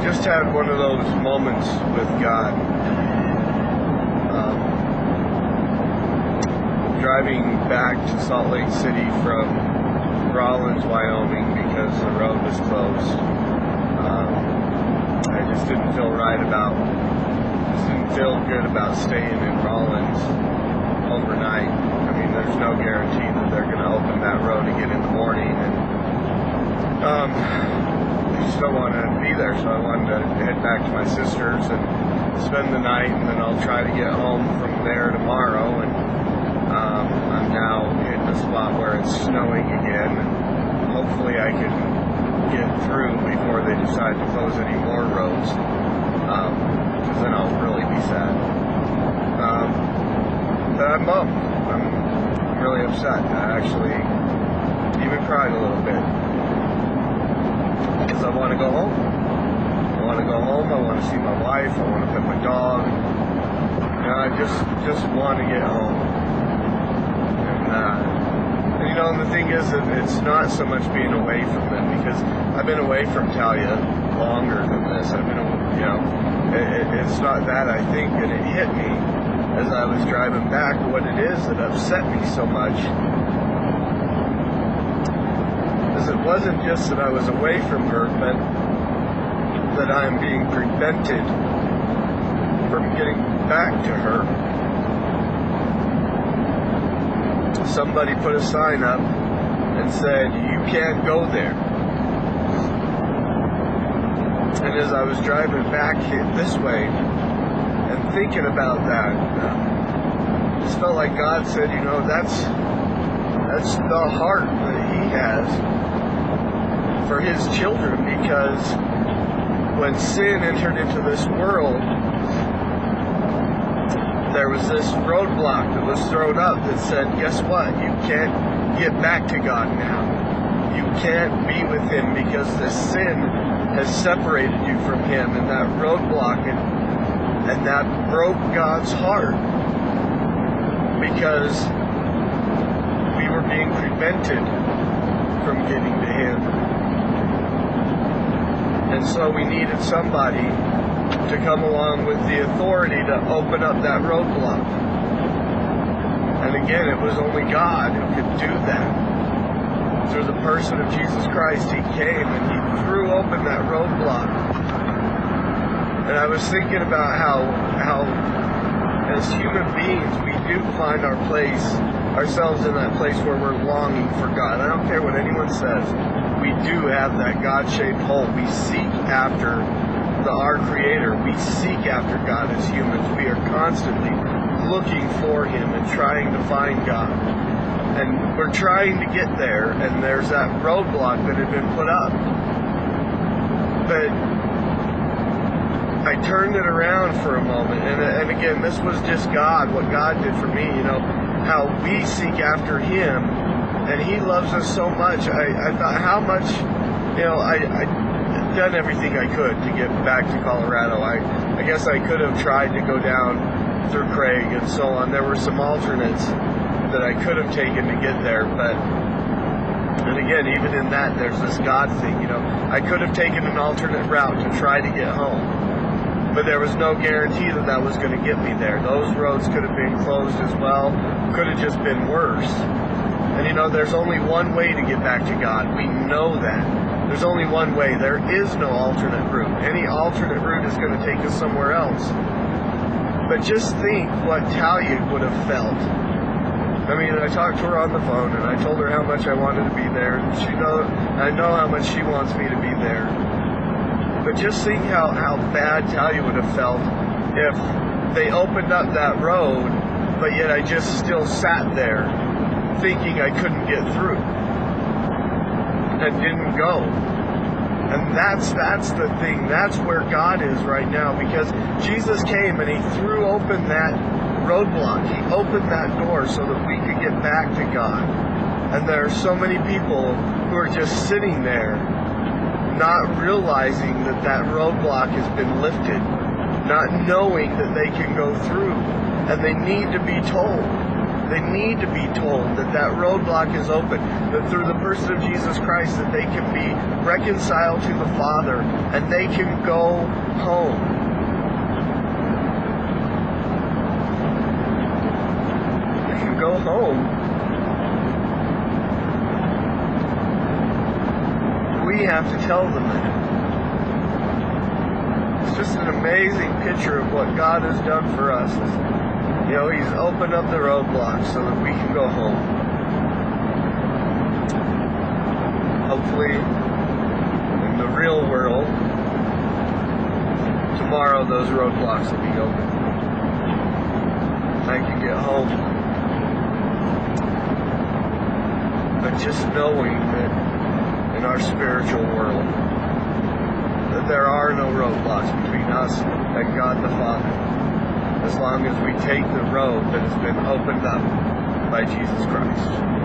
just had one of those moments with God. Driving back to Salt Lake City from Rawlins, Wyoming, because the road was closed. I just didn't feel good about staying in Rawlins overnight. I mean, there's no guarantee that they're going to open that road again in the morning, and I just don't want to be there, so I wanted to head back to my sister's and spend the night, and then I'll try to get home from there tomorrow. And I'm now hitting a spot where it's snowing again, and hopefully I can get through before they decide to close any more roads, because then I'll really be sad. But I'm bummed. I'm really upset. I actually even cried a little bit, because I want to go home. I want to go home. I want to see my wife. I want to pet my dog. I just want to get home. And the thing is that it's not so much being away from them, because I've been away from Talia longer than this. I've been, it's not that, I think, and it hit me as I was driving back what it is that upset me so much. Because it wasn't just that I was away from her, but that I'm being prevented from getting back to her. Somebody put a sign up and said, "You can't go there." And as I was driving back this way and thinking about that, I just felt like God said, that's the heart that He has for His children, because when sin entered into this world, there was this roadblock that was thrown up that said, guess what? You can't get back to God now. You can't be with Him because the sin has separated you from Him, and that roadblock, and that broke God's heart, because we were being prevented from getting to Him. And so we needed somebody to come along with the authority to open up that roadblock. And again, it was only God who could do that. Through the person of Jesus Christ, He came and He threw open that roadblock. And I was thinking about how as human beings, we do find ourselves in that place where we're longing for God. I don't care what anyone says. We do have that God-shaped hole. We seek after our Creator. We seek after God as humans. We are constantly looking for Him and trying to find God. And we're trying to get there, and there's that roadblock that had been put up. But I turned it around for a moment, and again, this was just God, what God did for me, how we seek after Him, and He loves us so much. I thought how much, I'd done everything I could to get back to Colorado. I guess I could have tried to go down through Craig and so on. There were some alternates that I could have taken to get there, and again, even in that, there's this God thing, I could have taken an alternate route to try to get home, but there was no guarantee that was going to get me there. Those roads could have been closed as well, could have just been worse. And there's only one way to get back to God. We know that. There's only one way. There is no alternate route. Any alternate route is going to take us somewhere else. But just think what Talia would have felt. I mean, I talked to her on the phone, and I told her how much I wanted to be there, and I know how much she wants me to be there. But just think how bad Talia would have felt if they opened up that road, but yet I just still sat there thinking I couldn't get through and didn't go. And that's the thing. That's where God is right now, because Jesus came and He threw open that roadblock. He opened that door so that we could get back to God. And there are so many people who are just sitting there not realizing that roadblock has been lifted, not knowing that they can go through, and they need to be told. They need to be told that that roadblock is open, that through the person of Jesus Christ that they can be reconciled to the Father and they can go home. They can go home. We have to tell them that. It's just an amazing picture of what God has done for us. You know, He's opened up the roadblocks so that we can go home. Hopefully, in the real world, tomorrow those roadblocks will be open. I can get home. But just knowing that in our spiritual world, that there are no roadblocks between us and God the Father, as long as we take the road that has been opened up by Jesus Christ.